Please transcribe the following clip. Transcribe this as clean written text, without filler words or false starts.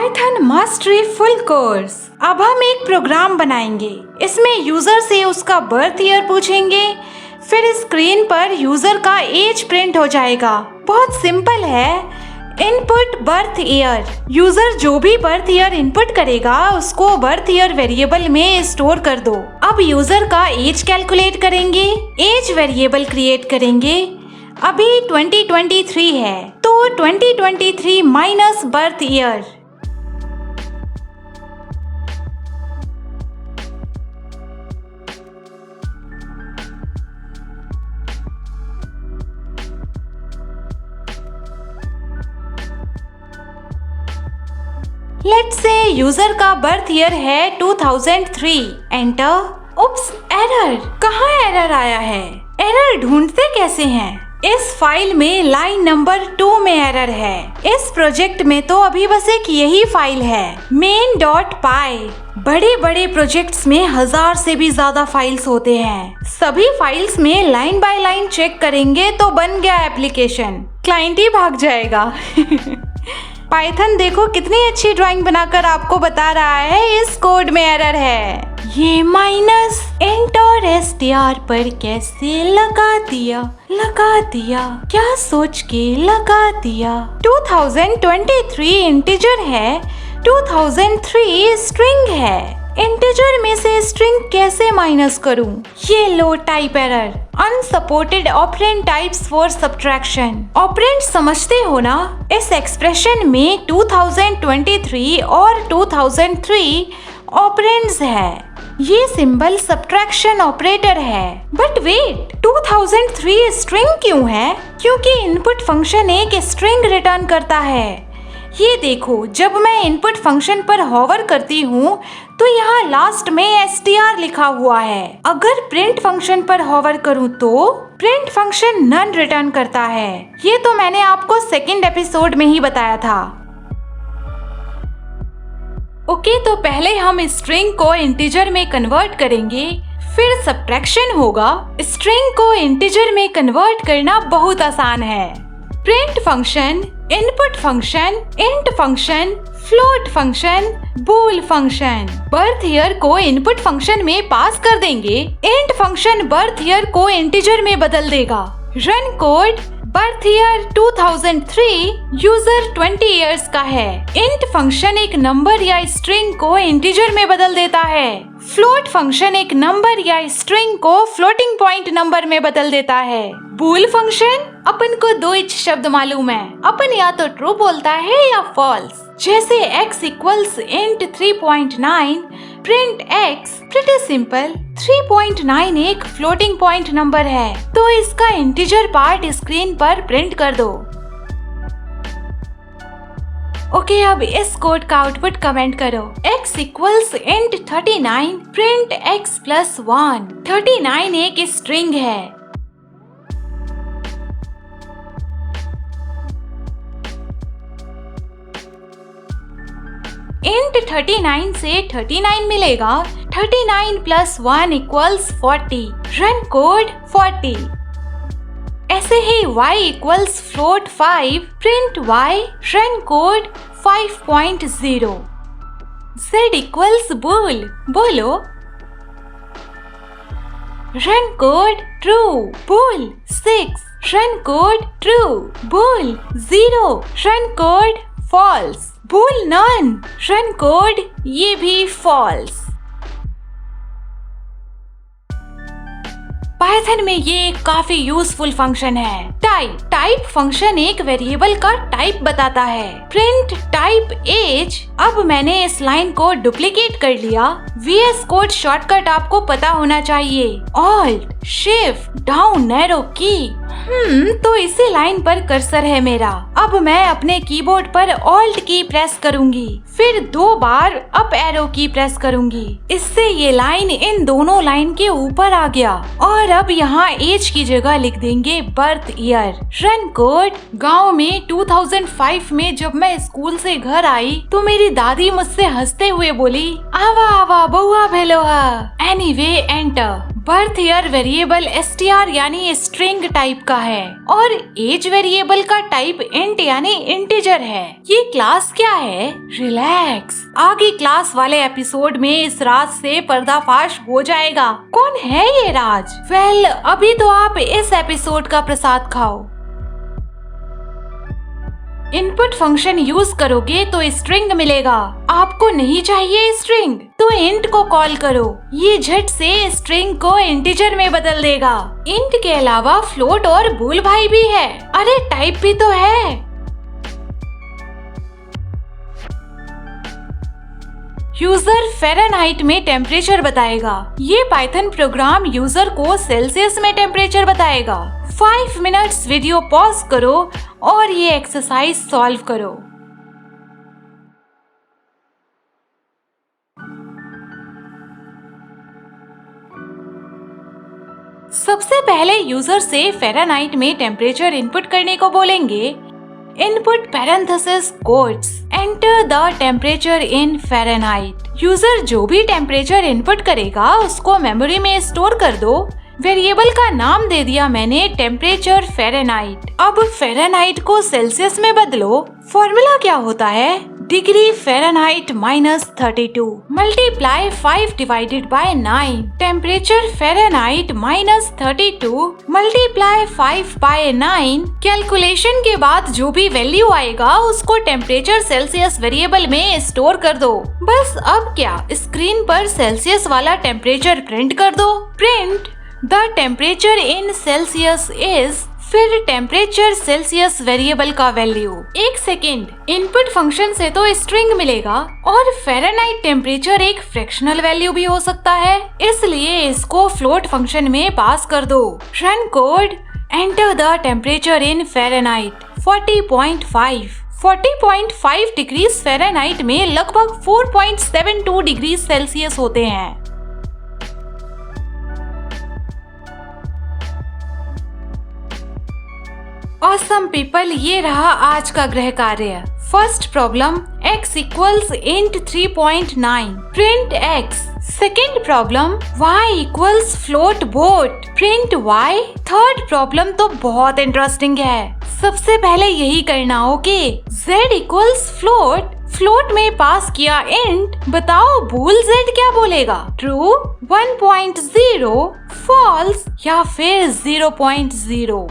Python mastery full course. अब हम एक प्रोग्राम बनाएंगे। इसमें यूजर से उसका बर्थ ईयर पूछेंगे, फिर स्क्रीन पर यूजर का एज प्रिंट हो जाएगा। बहुत सिंपल है। Input birth year. यूजर जो भी बर्थ ईयर इनपुट करेगा उसको बर्थ ईयर वेरिएबल में स्टोर कर दो। अब यूजर का एज कैलकुलेट करेंगे, एज वेरिएबल क्रिएट करेंगे। अभी 2023 है तो 2023 minus birth year. Let's say user का बर्थ ईयर है 2003। एंटर। उप्स, एरर। कहाँ एरर आया है? एरर ढूंढते कैसे हैं? इस फाइल में लाइन नंबर 2 में एरर है। इस प्रोजेक्ट में तो अभी बस एक यही फाइल है, main.py। बड़े बड़े प्रोजेक्ट्स में 1000 से भी ज्यादा फाइल्स होते हैं। सभी फाइल्स में लाइन बाय लाइन चेक करेंगे तो बन गया एप्लीकेशन, क्लाइंट ही भाग जाएगा। पाइथन देखो कितनी अच्छी ड्राइंग बनाकर आपको बता रहा है इस कोड में एरर है। ये माइनस इंट और str पर कैसे लगा दिया क्या सोच के लगा दिया। 2023 इंटीजर है, 2003 स्ट्रिंग है। इंटीजर में से स्ट्रिंग कैसे माइनस करूं? ये लो type error. Unsupported operand types for subtraction. Operand समझते हो ना? इस एक्सप्रेशन में 2023 और 2003 ऑपरेंड्स है। ये सिंबल सब्ट्रैक्शन ऑपरेटर है। बट वेट, 2003 स्ट्रिंग क्यों है? क्योंकि इनपुट फंक्शन एक स्ट्रिंग रिटर्न करता है। ये देखो, जब मैं इनपुट फंक्शन पर होवर करती हूँ तो यहाँ लास्ट में str लिखा हुआ है। अगर प्रिंट फंक्शन पर होवर करूँ तो प्रिंट फंक्शन नन रिटर्न करता है। ये तो मैंने आपको सेकंड एपिसोड में ही बताया था। ओके, तो पहले हम स्ट्रिंग को इंटीजर में कन्वर्ट करेंगे, फिर सब्ट्रैक्शन होगा। स्ट्रिंग को इंटीजर में कन्वर्ट करना बहुत आसान है। Print function, input function, int function, float function, bool function. Birth year को इनपुट फंक्शन में पास कर देंगे। इंट फंक्शन बर्थ ईयर को इंटीजर में बदल देगा। Run code. Birth year 2003, user 20 years का है। इंट फंक्शन एक नंबर या स्ट्रिंग को इंटीजर में बदल देता है। फ्लोट फंक्शन एक नंबर या स्ट्रिंग को फ्लोटिंग पॉइंट नंबर में बदल देता है। बूल फंक्शन, अपन को दो ही शब्द मालूम है, अपन या तो ट्रू बोलता है या फॉल्स। जैसे x equals int 3.9, print x। Pretty simple. 3.9 एक फ्लोटिंग पॉइंट नंबर है तो इसका इंटीजर पार्ट स्क्रीन पर प्रिंट कर दो। ओके, अब इस कोड का आउटपुट कमेंट करो। x equals int 39, print x plus 1। 39 एक स्ट्रिंग है। इंट 39 से 39 मिलेगा। 39 प्लस 1 इक्वल्स 40। Run code 40। ऐसे ही y equals float 5, print y। Run code 5.0। z equals bool, बोलो। Run code true, bool 6। Run code true, bool 0। Run code false, bool none. Run code ये भी false. Python में ये काफी useful function है। Type function एक variable का type बताता है। Print type age. अब मैंने इस लाइन को डुप्लीकेट कर लिया। VS कोड शॉर्टकट आपको पता होना चाहिए। ऑल्ट शिफ्ट डाउन एरो की। तो इसी लाइन पर कर्सर है मेरा। अब मैं अपने कीबोर्ड पर ऑल्ट की प्रेस करूंगी, फिर 2 बार अप एरो की प्रेस करूंगी। इससे ये लाइन इन दोनों लाइन के ऊपर आ गया। और अब यहाँ एज की जगह लिख देंगे बर्थ ईयर। Run code. गांव में 2005 में जब मैं स्कूल से घर आई तो मेरी दादी मुझसे हंसते हुए बोली, आवा आवा बउआ भेलो हा। Anyway enter. Birth year variable str यानी स्ट्रिंग टाइप का है और एज वेरिएबल का टाइप इंट यानी इंटीजर है। ये क्लास क्या है? रिलैक्स, आगे क्लास वाले एपिसोड में इस राज से पर्दाफाश हो जाएगा। कौन है ये राज? वेल, अभी तो आप इस एपिसोड का प्रसाद खाओ। इनपुट फंक्शन यूज करोगे तो स्ट्रिंग मिलेगा। आपको नहीं चाहिए स्ट्रिंग तो इंट को कॉल करो, ये झट से स्ट्रिंग को इंटीजर में बदल देगा। इंट के अलावा फ्लोट और बूल भाई भी है। अरे टाइप भी तो है। यूजर फ़ारेनहाइट में टेम्परेचर बताएगा। ये पाइथन प्रोग्राम यूजर को सेल्सियस में टेम्परेचर बताएगा। 5 मिनट्स वीडियो पॉज करो और ये एक्सरसाइज सॉल्व करो। सबसे पहले यूजर से फ़ारेनहाइट में टेम्परेचर इनपुट करने को बोलेंगे। Input parenthesis quotes enter the temperature in Fahrenheit. User जो भी टेम्परेचर इनपुट करेगा उसको मेमोरी में स्टोर कर दो। वेरिएबल का नाम दे दिया मैंने टेम्परेचर फ़ारेनहाइट। अब फ़ारेनहाइट को सेल्सियस में बदलो। फॉर्मूला क्या होता है? Degree Fahrenheit -32 multiply 5 divided by 9। Temperature Fahrenheit -32 multiply 5 by 9। Calculation के बाद जो भी वैल्यू आएगा उसको टेम्परेचर सेल्सियस वेरिएबल में स्टोर कर दो। बस अब क्या, स्क्रीन पर सेल्सियस वाला टेम्परेचर प्रिंट कर दो। Print the temperature in Celsius is, फिर टेम्परेचर सेल्सियस वेरिएबल का वैल्यू। एक सेकेंड, इनपुट फंक्शन से तो स्ट्रिंग मिलेगा और फ़ारेनहाइट टेम्परेचर एक फ्रैक्शनल वैल्यू भी हो सकता है, इसलिए इसको फ्लोट फंक्शन में पास कर दो। Run code, enter the temperature in Fahrenheit 40.5। 40.5 degree Fahrenheit में लगभग 4.72 डिग्री सेल्सियस होते हैं। ऑसम पीपल, ये रहा आज का गृह कार्य। First problem, x equals int 3.9 print x। Second problem, y equals float boat print y। Third problem तो बहुत इंटरेस्टिंग है। सबसे पहले यही करना हो कि z इक्वल्स फ्लोट, फ्लोट में पास किया इंट, बताओ बूल z क्या बोलेगा? ट्रू, 1.0, फॉल्स या फिर 0.0।